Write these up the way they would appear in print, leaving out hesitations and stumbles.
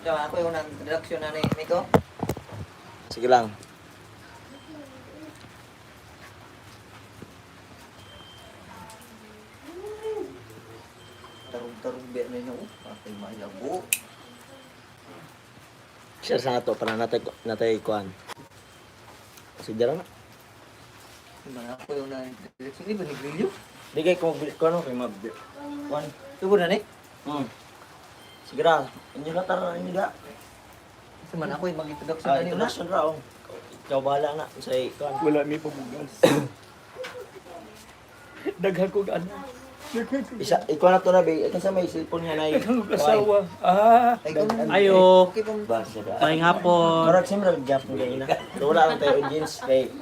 So, ako yung nag-introduction na ni Miko. Sige lang. Tarong-tarong biya na niyo. Patay mayago. Share sa ato para natay kuan. Sige na. Gimana ako yung nag-introduction ni Banigrilyo? Di kay ko ano kay mab. Kuan. Tugo na ni? Sige ra. Inyo na tara inyo da. Kasi man ako yung mag-introduction Ah, na niyo na. introduction ra oh. Ikaw bahala na sa kuan. Wala may pabugas. Daghan ko ano. Isa ikaw na to na be. Ikaw sa may cellphone niya na Daghan ko kasawa. Ah. Ay, ganun. Ayo. Okay pong Basta da. Maayong hapon. Murag simra gap mo na. Pero wala lang tayo audience kay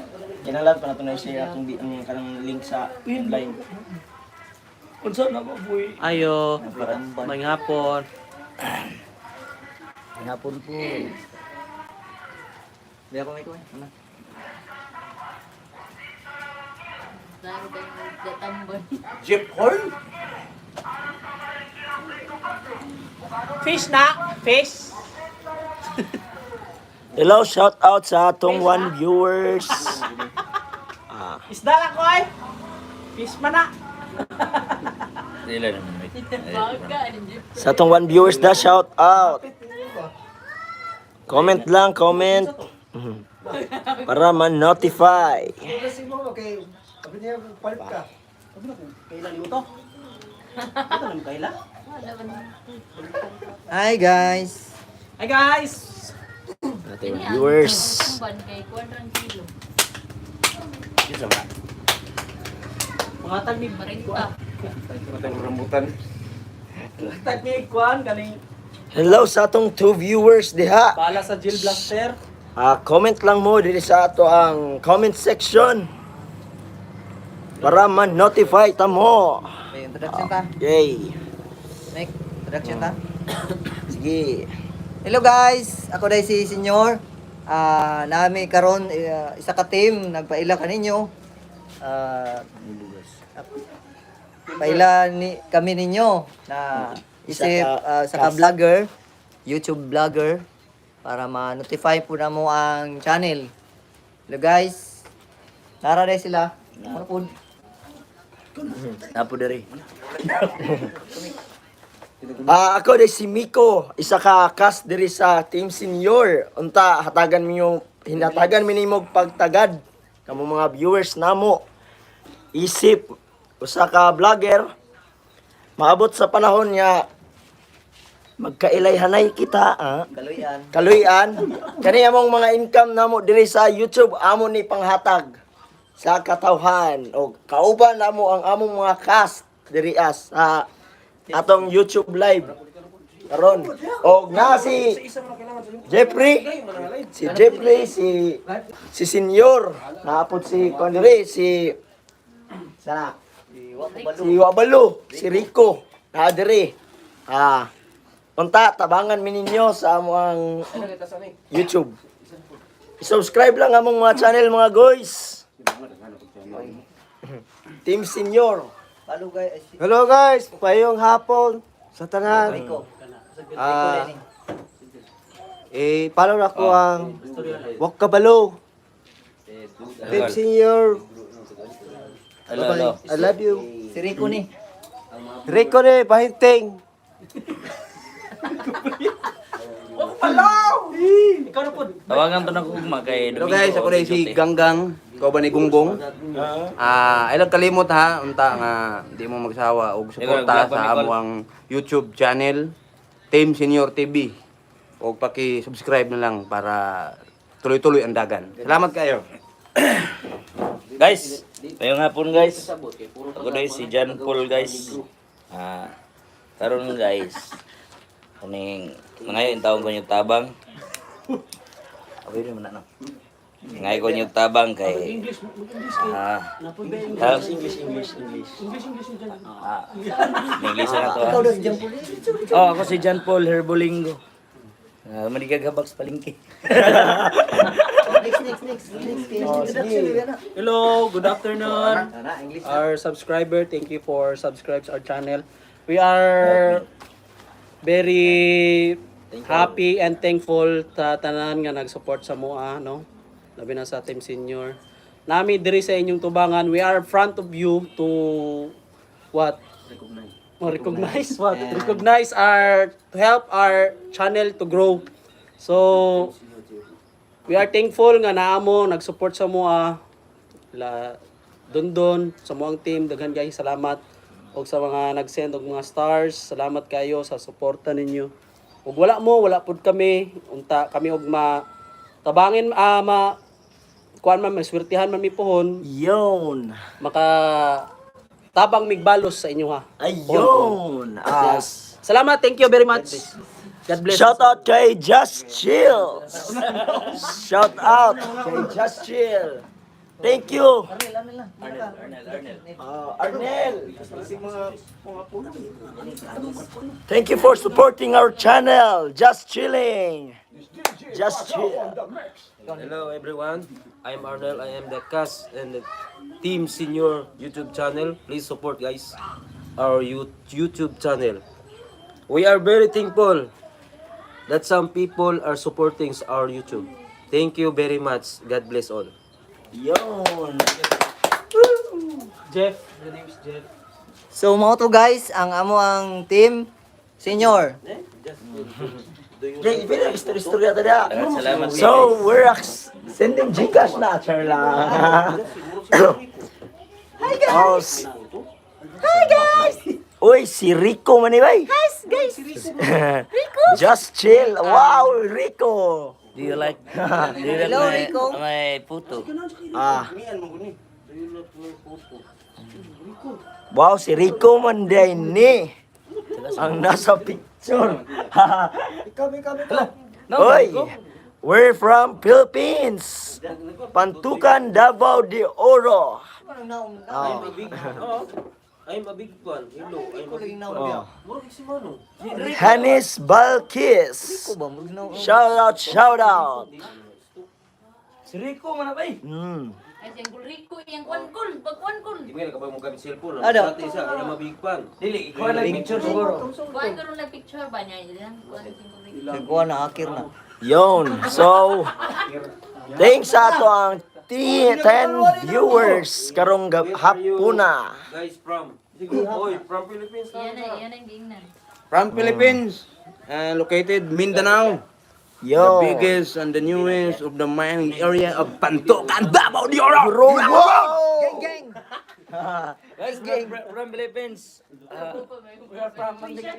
kinalag pa na to na share atong ang kanang link sa line. Unsa na ba boy? Ayo, Para maayong hapon. hapon po. Di ako may kuha. Ano? Jeep horn? Fish na, fish. Hello, shout out sa atong one viewers. Isda lang ko ay. Fish man na. Sa atong one viewers da shout out. Comment lang, comment. Para man-notify. Kasi mo, okay. Sabi niya, palit ka. Kailan luto? Ito lang kaila. Hi guys! Hi guys. Ating viewers. Mga tagnig Rambutan. tagnig kuan kaning Hello sa atong two viewers diha. bala sa Jill Blaster. Comment lang mo dito sa ato ang comment section. Para man-notify ta mo. May introduction ta. Yay. Nick, introduction ta. Sige. Hello guys! Ako dahil si Senyor. Nami karon isa ka team, nagpaila ka ninyo. Paila ni kami ninyo na isip sa vlogger, YouTube vlogger para ma-notify po na mo ang channel. Hello guys. Tara dahil sila. Ano po? Napo diri. Ako dahil si Miko, isa ka cast diri sa Team Senior. Unta hatagan mi hinatagan mi nimo pagtagad kamo mga viewers namo. Isip usa ka vlogger maabot sa panahon nga magkailay-hanay kita, Kaluyan. kaluyan. Kani among mga income namo diri sa YouTube amo ni panghatag sa katawhan o kauban namo ang among mga cast diri sa atong YouTube live. Karon og na si Jeffrey, si Senior, naapod si Condre, si Wabalo, si Rico, na diri. Unta tabangan mi ninyo sa among YouTube. I-subscribe lang among mga channel mga guys. Team Senior. Halo guys. Hello guys, payong hapon sa tanan. Rico. Follow na ko ang Wak Kabalo. Team Senior. I love you. Si Rico ni. Rico ni, pahinting. Ikaw na pod. Tawagan to na ko kay Hello guys, ako dahil si Ganggang. Ikaw ba ni Gunggong? Ay lang kalimot ha, unta nga di mo magsawa og suporta sa amo ang YouTube channel Team Senior TV. Og paki-subscribe na lang para tuloy-tuloy ang dagan. Salamat kayo. Guys, ngayong hapon guys. Ako dahil si John Paul guys. Karon guys. Kuning ngayon taong ko yung tabang. Okay rin man na. Ngayon ko yung tabang kay English. English na to. Ikaw daw si Jampol. Oh, ako si John Paul Herbolingo. Maligagabags palingki. Next. Introduction. Hello, good afternoon. English. Our subscriber, thank you for subscribes our channel. We are very happy and thankful ta tanan nga nag-support sa mua, no? Labi na sa Team Senior. Nami diri sa inyong tubangan, we are in front of you to what? Recognize what? Recognize our to help our channel to grow. So we are thankful nga naamo nag-support sa mua. La Dondon sa muang team, daghan guys, salamat. Og sa mga nag-send og mga stars, salamat kayo sa suporta ninyo. Ug wala mo, wala pud kami, unta kami og tabangin kuan man maswertihan man mi pohon, Yun. maka tabang migbalos sa inyo ha. Ayun. Salamat, thank you very much. God bless. Shout out kay Just Chill. Shout out kay Just Chill. Thank you. Arnel. Thank you for supporting our channel. Just chilling. Just chill. Hello everyone, I'm Arnel. I am the cast and the Team Senior YouTube channel. Please support guys our YouTube channel. We are very thankful that some people are supporting our YouTube. Thank you very much. God bless all. Yun. Jeff, the name is Jeff. So mo to guys, ang amo ang Team Senior. Okay, ipin ang istorya tada. Salamat. So, we're sending Gcash na, Charla. Hi guys! Hi guys! Uy, si Rico man bay. Hi guys! Rico! Just chill. Wow, Rico! Do you like Hello, Rico. my photo? Ah. Wow, si Rico man din ni. Ang nasa picture. Oy, we're from Philippines. Pantukan, Davao de Oro. I'm a big fan. Hello, I'm a big fan. Hanis Balkis. Shout out. Si Rico man bay. Ay, siyang Rico, yung kwankul, pagkwankul. Di ba kapag mo gamit cellphone? Ano? Dati isa, I'm a big fan. Dili, ikaw na picture siguro. Kuhaan ko rin na picture ba niya? Yan, kuhaan siyang Rico. Nagkuha na akir na. Yon. So, thanks sa ato ang 10 viewers karong hapuna. Guys from Philippines. Yan ang gingnan. From Philippines, located Mindanao. The Yo. biggest and the newest of the mining area of Pantukan, Davao de Oro. Gang gang. Guys, from Philippines. We are from Pantukan.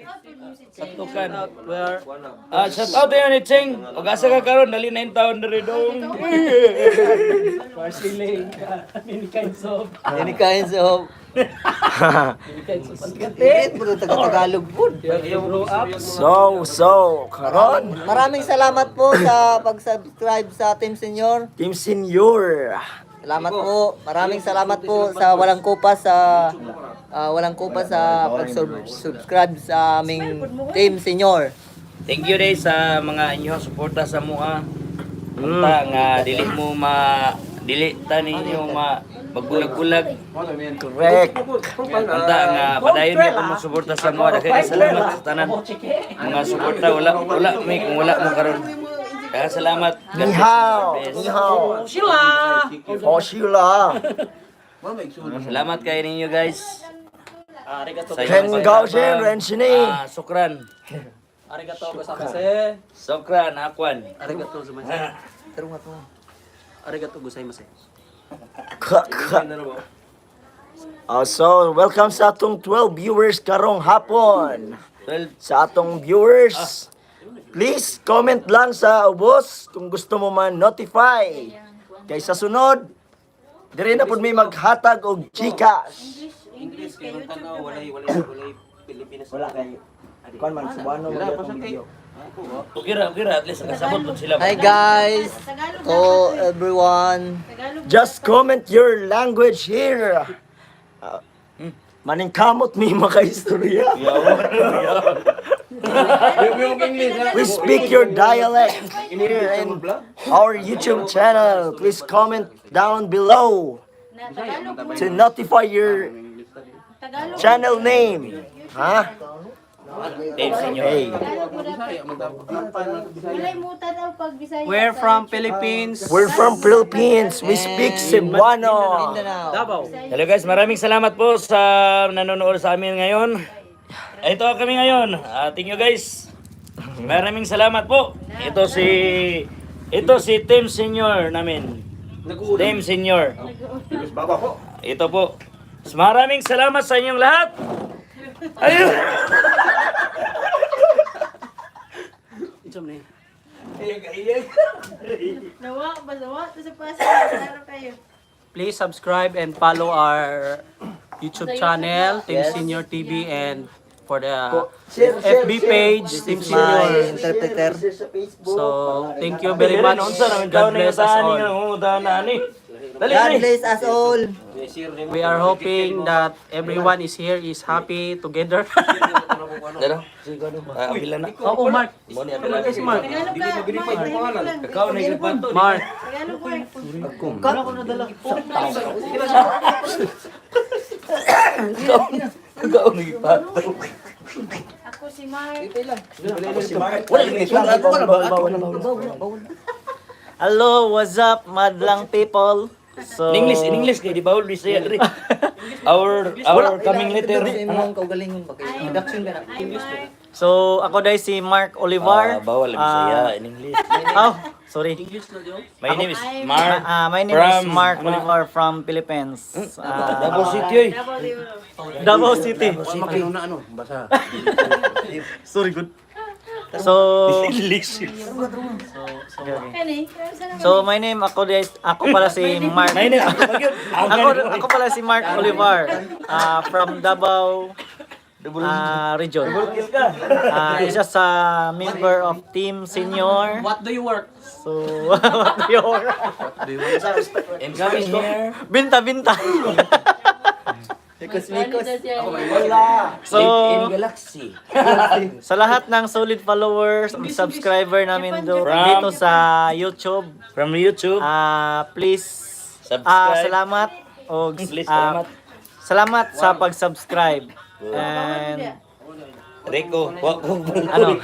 Shout out to you, Cheng. Pag-asa ka karon, dali na yung taon na rin dong. Marceling, many kinds of Any kinds of Tigit mo taga-Tagalog po. So, karon Maraming salamat po sa pag-subscribe sa Team Senior. Team Senior. Salamat po. Maraming salamat po sa walang kupas sa pag-subscribe sa aming Team Senior. Thank you day sa mga inyong suporta sa mua. Unta nga dili ta ninyo magbulag-bulag. Correct. Unta nga padayon niyo kung suporta sa mua. Daghang salamat sa tanan. Mga suporta wala may kung wala mo karon. Kaya salamat. Ni hao. Ni hao. Sheila. Oh, Sheila. Salamat kayo ninyo guys. Arigato. Sa Ken inyong Gaushin, pagtabang. Renshini. Sukran. Arigato gozaimasu. Sukran, akwan. Arigato gozaimasu. Arigato gozaimasu. So, welcome sa atong 12 viewers karong hapon. 12. Sa atong viewers, please comment lang sa ubos kung gusto mo man notify. Kay sa sunod, diri na pud may maghatag og Gcash. English kay nung tanaw walay Pilipinas. Wala kay kon man subano mo atong video. Ukira, at least nakasabot po sila. Hi guys. To everyone. Just comment your language here. Maningkamot mi makaistorya. We speak your dialect here in our YouTube channel. Please comment down below to notify your channel name. Ha? Team Senior. Hey. Walay muta daw pag Bisaya. We're from Philippines. We're from Philippines. We speak Cebuano. Mindanao. Davao. Hello guys, maraming salamat po sa nanonood sa amin ngayon. Ito kami ngayon. Thank you guys. Maraming salamat po. Ito si Team Senior namin. Team Senior. Ito po. Maraming salamat sa inyong lahat. Ayun. Nawa, basawa, sa pasa, kayo. Please subscribe and follow our YouTube channel, Team Senior TV, and for the FB page, Team My Senior. interpreter. So, thank you very much. God bless us all. God bless us all. We are hoping that everyone is here is happy together. Dalo, abila na. Oo, Mark. Mo ni abila si Mark. Ikaw na yung Mark. Ikaw na ipato. Ako si Mark. Hello, what's up, madlang people? So, In English kay di bawal Bisaya diri. Our coming later. Imong kaugalingon ba kayo? Introduction ba na? so ako dahil si Mark Olivar. Bawal Bisaya in English. Oh, sorry. My name is Mark. My name is Mark Olivar from Philippines. Davao City. Davao City. Makinuna ano, basa. Sorry, good. So, so my name ako pala si Mark. My name Ako pala si Mark Olivar from Davao region. Isa sa member of Team Senior. What do you work? So, what do you work? I'm coming here. Binta. So, In Galaxy. sa lahat ng solid followers, subscriber namin dito sa YouTube, From YouTube. please Subscribe. salamat Please, salamat. salamat sa pag-subscribe. And Rico. ano?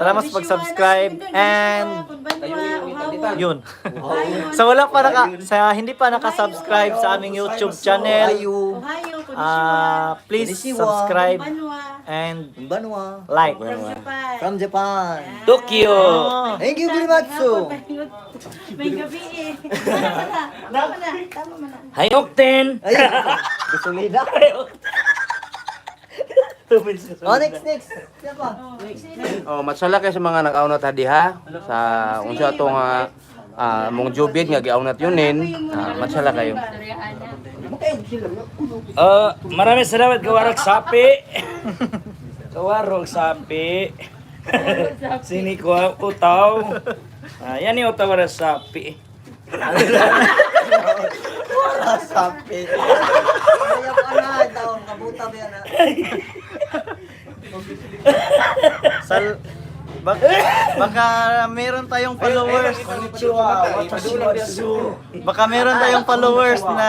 Salamat sa pag-subscribe and yun. So hindi pa naka-subscribe sa aming YouTube channel, please subscribe and Banwa. like. From Japan. Tokyo. Thank you very much, so. May gabi eh. Tama na. Hi Octen. Ay, gusto nila. Oh, next. Siya pa. Oh, matsala kay sa mga nag-aunat diha sa unsa atong mong jubid nga giaunat yunin. Matsala kayo. Maraming salamat Kawarog Sapi. Kawarog Sapi. Sini ko utaw. Yan yung utaw na sapi. Sapi. Ayaw ka na, taong kabuta ba yan? Baka meron tayong followers. Baka meron tayong followers na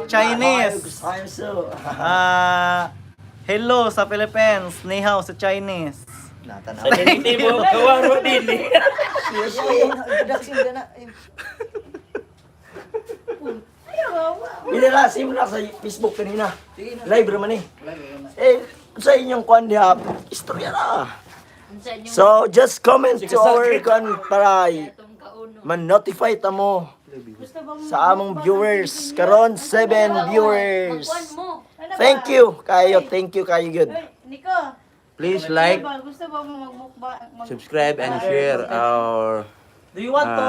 Chinese. Hello sa Philippines, ni hao sa Chinese. Sa dili mo kawaro din. Introduction ba na? Inilasi mo na sa Facebook kanina. Live naman eh. Sa inyong kwan diha, istorya na. So, just comment to our kwan para man-notify ta mo sa among viewers. Karon 7 viewers. Thank you kayo good. Nico. Please like, Gusto ba mo mag-mukbang? subscribe and share our Do you want to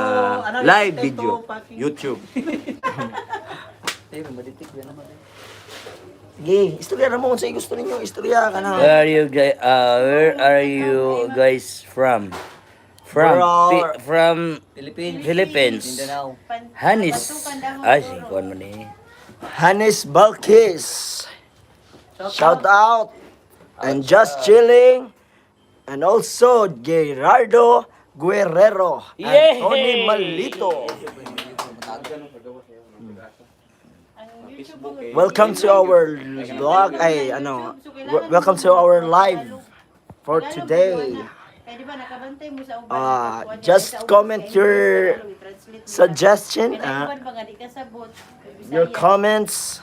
live video YouTube. Sige, istorya na mo kung sa'yo gusto ninyo. Istorya ka na. Where are you guys from? From Philippines. Mindanao. Hanis. Si kuan mo ni. Hannes Balkis. Shout out. And just chilling. And also Gerardo Guerrero. Yay! Anthony Malito. welcome to our vlog. Welcome to our live for today. Kaya di ba nakabantay mo sa uban? Just comment your suggestion, Kaya uban ba nga di ka sabot? your comments.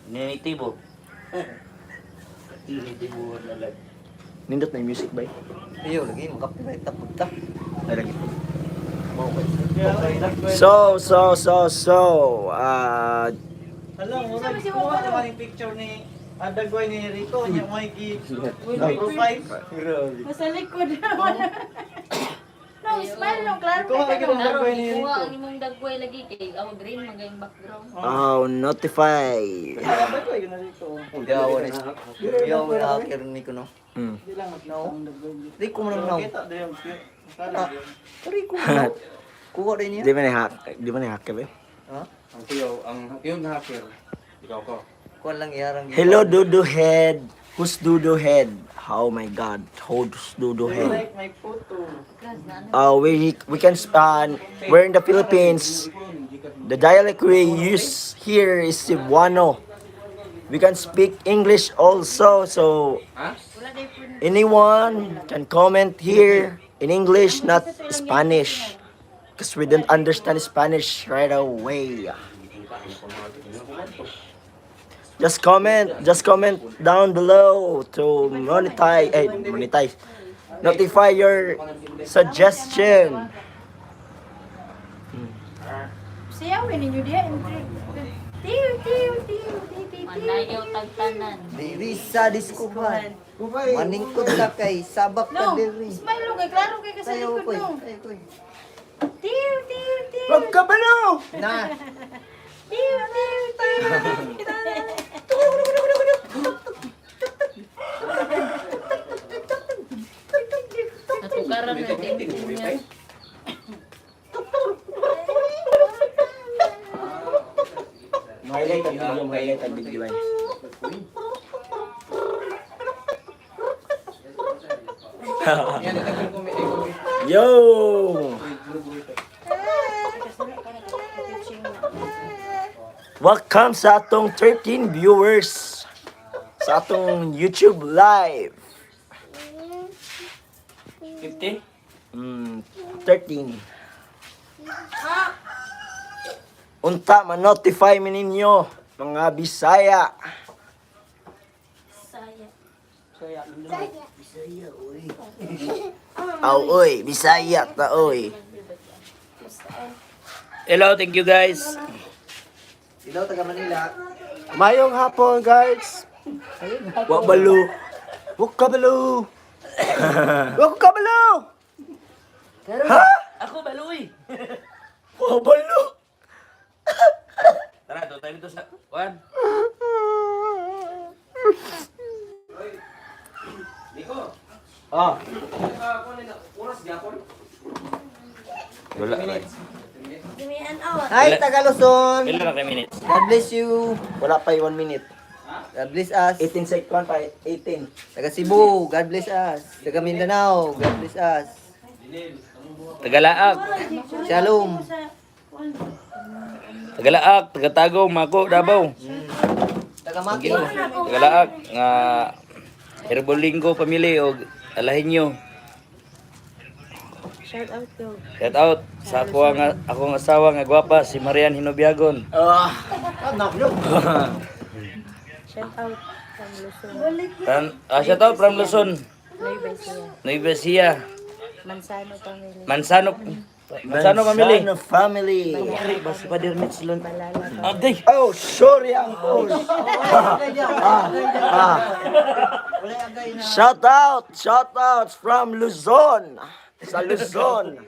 Ninitibo. Nindot na yung music ba? Iyo, lagi makapit tapos ta. Ay, lagi. So, Hello, muna kuha naman yung picture ni Dagway ni Rico, niya mo profile. Masa likod naman. No, smile no, klaro Kuha ka ka ka ng no. Dagway ni Kuha Rico. ang imong dagway lagi kay ang green magayong background. notify. Dagway na Rico. Yawa ni. Yawa na hacker ni ko no. Di lang No. Dagway. Di ko man no. Kita din yung Sorry ko. Kuha din niya. Di ba ni hack ba? Ha? Ang yung hacker. Ikaw ko. Kuha lang iharang. Hello, Dudu Head. Who's Dudu Head? Oh my God, who's Dudu Head? like my photo. We can we're in the Philippines. The dialect we use here is Cebuano. We can speak English also, so anyone can comment here in English, not Spanish, because we don't understand Spanish right away. Just comment down below to monetize, notify your suggestion. Siyawin ninyo diya. Tiw, tiw, tiw, tiw, Manayaw tagtanan. Diri sa diskuhan. Maningkod ka kay sabak ka No, diri. smile no, kay klaro kay ka sa Sayo likod ko. no. Sayo ko. Tiw, tiw, tiw. Wag ka ba no? Na. Tiw, tiw, tiw. Natukaran na din niya. Highlight ang video. Yo! Welcome sa atong 13 viewers sa atong YouTube live. 50? 13. Unta ma-notify mi ninyo mga Bisaya. Oy, Bisaya ta oy. Hello, thank you guys. Ilaw taga Manila. Mayong hapon, guys. Wa balo. Wa ka balo. Wa ka balo. Ha? Ako baloy. Wa balo. Tara, doon tayo dito sa... Juan. Ah, Wala, right. Hi taga Luzon. Pila na kayo minutes? God bless you. wala pa 1 minute. God bless us. 18 seconds pa, 18. Taga Cebu, God bless us. Taga Mindanao, God bless us. Tagalaag. Shalom. Tagalaag, tagatagaw, mako, dabaw. Taga Maki. Tagalaag, nga... Herbolinggo family o alahin nyo. Shout out sa akong asawa nga gwapa si Marian Hinobiagon. Anak nyo. Shout out from Luzon. Nueva Ecija. Mansano family. Mansano family. Basta pa dir mit silon. Agay. Oh, sorry uncle. Shout out from Luzon. Sa Luzon.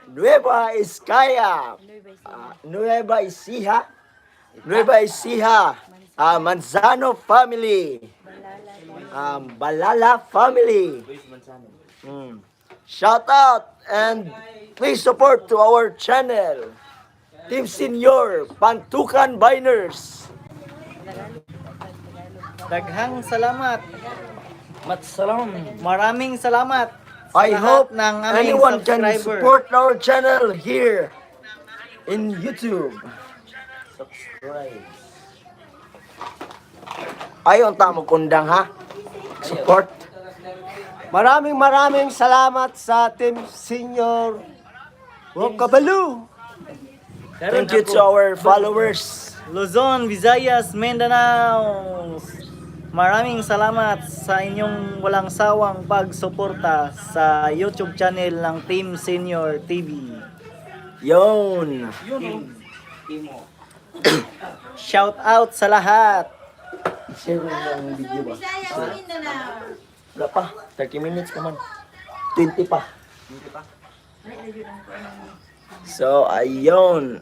Nueva Ecija. Nueva Ecija. Manzano family. Balala family. Shout out and please support to our channel. Team Senior Pantukan Biners. Daghang salamat. Matsalam. Maraming salamat. I hope ng aming anyone can subscriber. support our channel here in YouTube. subscribe. Ayon ta mo kundang ha. Support. Maraming salamat sa Team Senior Wakabalu. Thank you to our followers. Luzon, Visayas, Mindanao. Maraming salamat sa inyong walang sawang pagsuporta sa YouTube channel ng Team Senior TV. Yon. Shout out sa lahat. Share mo yung video ba? Bisaya, Mindanao. Wala pa. 30 minutes pa man. 20 pa. So, ayun.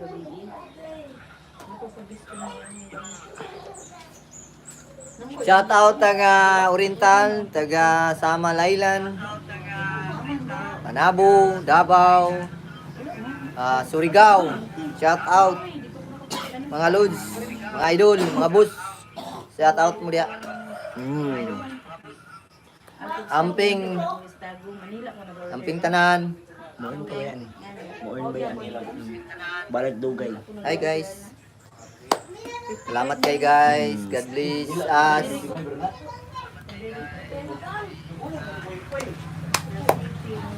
Shout out taga Oriental, taga Samal Island, Panabo, Davao, Surigao. Shout out mga lods, mga idol, mga boss. Shout out mo dia. Amping tanan. Moin pa yan. Moin ba yan? Balag dugay. Hi guys. Salamat kay guys. God bless us.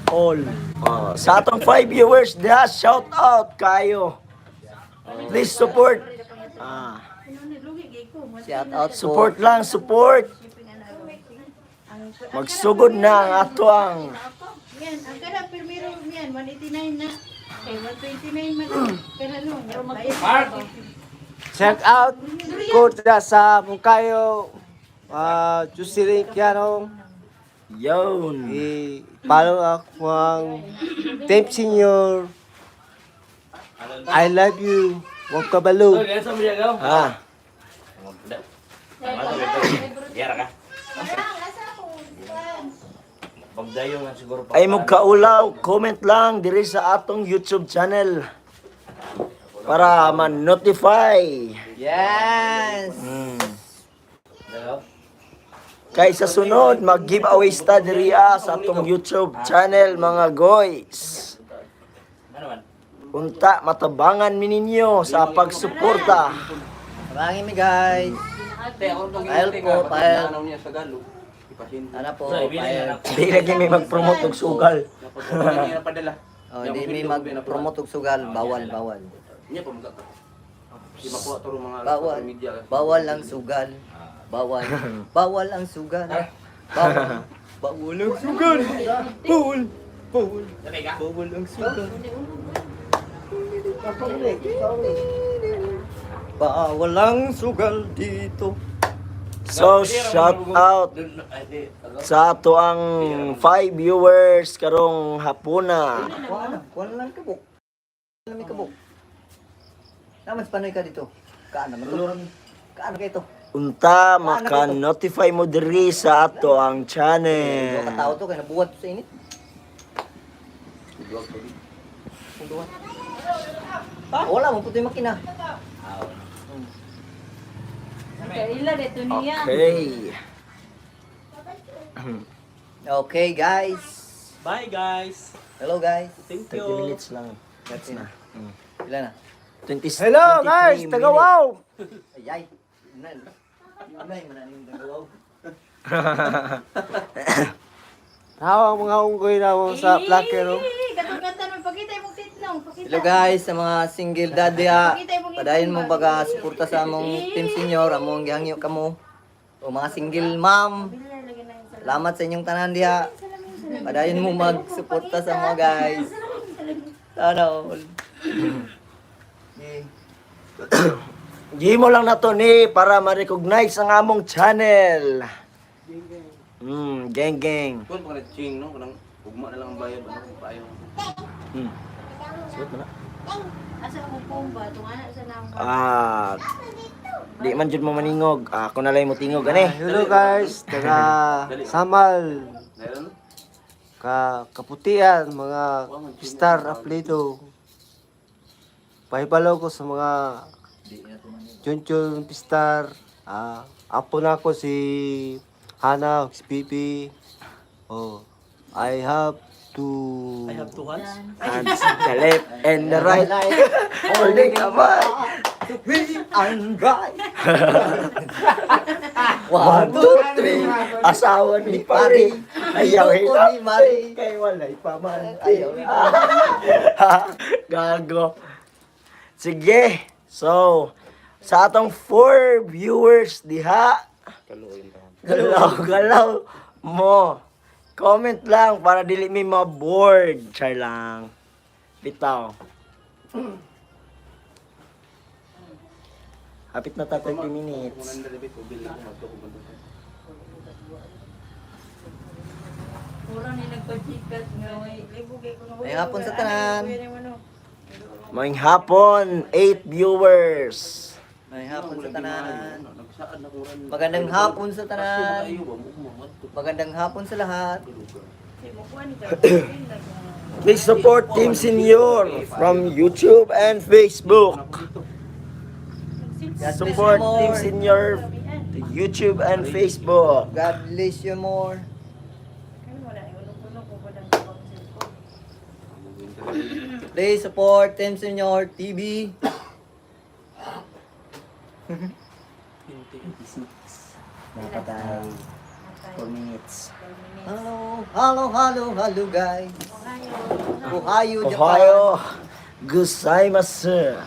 All. Sa atong 5 viewers, diha, shout out kayo. Please support. Shout out po. Support lang, support. Magsugod na ang ato ang Yan, ang kada primero yan, 189 na. Okay, 129 man. Kada no, Shout out ko sa Mungkayo, Jusiri Kiano. yun. I-follow ako ang Team Senior. I love you. Wakabalu. Ha. Ay mo kaulaw, comment lang diri sa atong YouTube channel para man-notify. Yes. Kay sa sunod, mag-giveaway sta diri sa atong YouTube channel mga guys. Unta matabangan mi ninyo sa pagsuporta. Maraming mi guys. Pahel po, pahel. Ano po, pahel. Di lagi may mag-promote og sugal. Oh, hindi may mag-promote og sugal, bawal. Bawal. Bawal ang sugal. Bawal. Bawal ang sugal. Bawal. Bawal ang sugal. Bawal. Bawal. Bawal ang sugal. Bawal ang sugal dito. So, shout out sa ato ang 5 viewers karong hapuna. Kuha na lang kabuk. Kuha na lang kabuk. Naman panoy ka dito. Kaan naman to. Kaan ka ito. Unta maka-notify mo diri sa ato ang channel. Mga tao to kaya nabuhat sa init. Wala mo puto yung makina. Kaila dito niya. Okay. Okay guys. Bye guys. Hello guys. Thank 30 you. minutes lang. That's na. Ilan na? 20, Hello guys, 23 taga wow. Ayay. Inay mananing dagaw. Hawak mga unggoy na mo sa plakero. Gatong-gatan mo, pakita yung titlong. Pakita. Hello guys sa mga single daddy ha. Padayon mo baga suporta sa among team senior, among gihangyo kamo. O mga single mom. Salamat sa inyong tanan diha. Padayon mo magsuporta sa mga guys. Sana all. Gi mo lang na to ni para ma-recognize ang among channel. Gang gang. Kung pag ching no, kanang ugma na lang ang bayad ano kung payo. Suot na. Asa mo pomba, tungana sa nang. Di man jud mo maningog. Ako na lang mo tingog ani. Hello guys, taga Samal, Dahil ano? Kaputian, mga star apelido. Pahibalaw ko sa mga Chunchun Pistar. Apo na ako si Hana, si Pipi. Oh, I have two Tuhan. hands, the left and the right. Holding a mic. We and right. 1, 2, 3. Asawa ni pare. Ayaw Ayoko hirap. ni Mari. Kay walay pamanti. Ayaw. Gago. Sige. So, sa atong 4 viewers diha, galaw mo. Comment lang para dili mi ma-bored. Char lang. Bitaw. Hapit na ta 30 minutes. Kurang ni nagpachikat nga may Ay hapon sa tanan. Maing hapon, 8 viewers. Ay hapon sa tanan. Magandang hapon sa tanan. Magandang hapon sa lahat. Please support Team Senior from YouTube and Facebook. God bless Support you Team more. Senior YouTube and Facebook. God bless you more. Please support Team Senior TV. Nakatay 4 minutes. Hello guys. Ohio, Japan. Ohio, gozaimasu.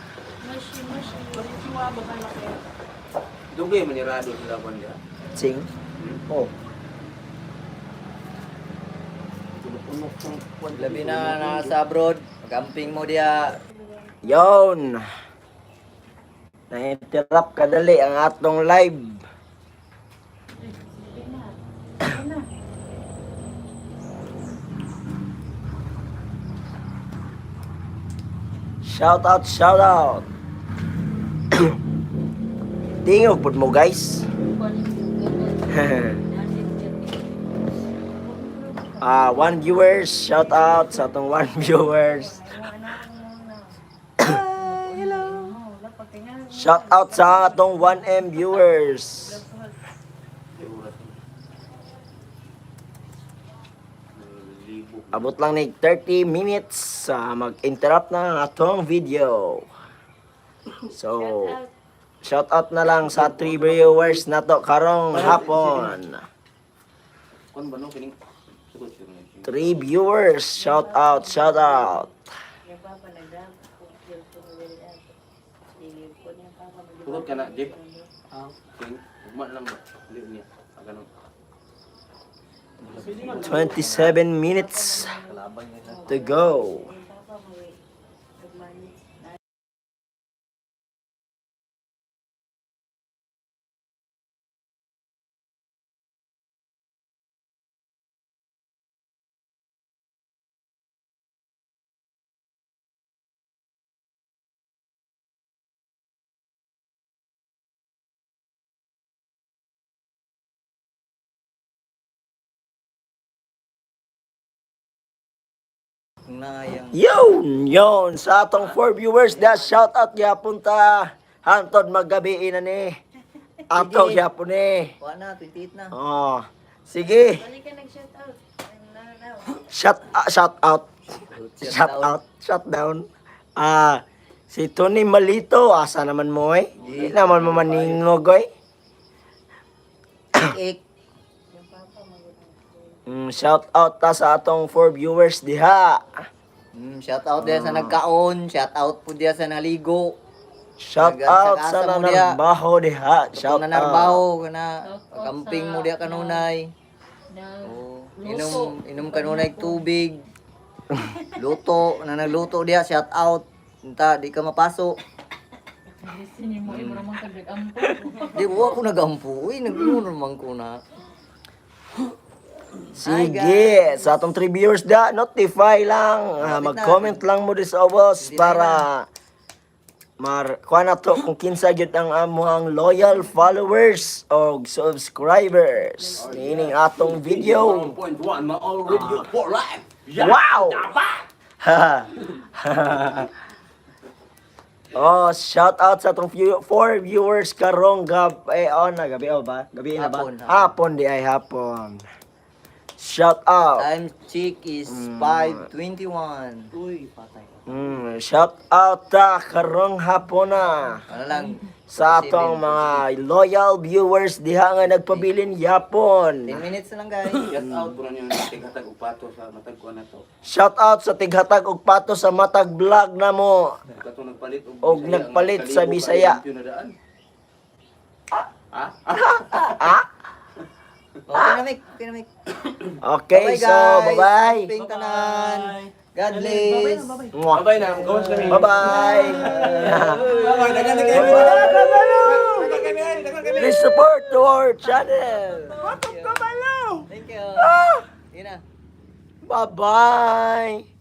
Dugay manirado sila kon dia. Ching. Oh. Labi na nasa abroad. Camping mo dia. Yon. Na-interrupt kadali ang atong live. Shout out, shout out. Tingog pud mo guys. One viewers, shout out sa atong 1 viewers. Shout out sa atong 1M viewers. Abot lang ni 30 minutes sa mag-interrupt na ang atong video. So, shout out na lang sa 3 viewers na to karong hapon. Kon ba no kining 3 viewers, shout out, shout out. Turot ka na, Jeep. King, ugma lang ba? Dili niya. Ganun. 27 minutes to go. Nayang. Yon, sa atong 4 viewers, da shout out gyapon ta. Hantod maggabi na ni. Ato gyapon ni. Kuha na, 28 na. Oh. Sige. Balik ka nag-shout out. Shout out. Shout out. Shut down. Si Tony Malito, asa naman mo eh? Di naman mo maningog eh. Ik. Shout out ta sa atong 4 viewers diha. Shout out dia sa nagkaon, shout out po dia sa naligo. Shout out sa Nagasa mo diha. nanarbaho diha. Shout Shout na out. narbaho kana camping mo dia kanunay. Oh, inom kanunay tubig. Luto, na nagluto dia, shout out. Unta di ka mapaso. Sini mo imo naman kagag-ampo. Di ko ako nagampo. Uy, nagluno naman ko na. Sige, sa atong 3 viewers da, notify lang. Mag-comment lang mo di sa obos para kuha na to kung kinsa gyud ang among loyal followers o subscribers. Nining atong video. 1.1 na already for life. Wow! Oh, shout out sa atong 4 viewers karong gabi ba? Gabi na ba? Hapon, hapon. Hapon di ay hapon. Shout out. Time check is 5:21. Uy, patay. Shout out ta karong hapon na Ano lang, sa atong mga loyal viewers diha nga nagpabilin 10 yapon. minutes na lang guys. Shout out po na niyo sa tighatag upato sa matag ko na to. Shout out sa tighatag og pato sa matag vlog na mo. Kato nagpalit Og nagpalit sa Bisaya. Okay na, Mick. Okay na, Mick. Okay, Bye-bye, so guys. bye-bye. Ping tanan. God bless. Mwah. Bye na, gawas kami. Bye-bye. Please support to our channel. Thank you. Yun na. Bye-bye.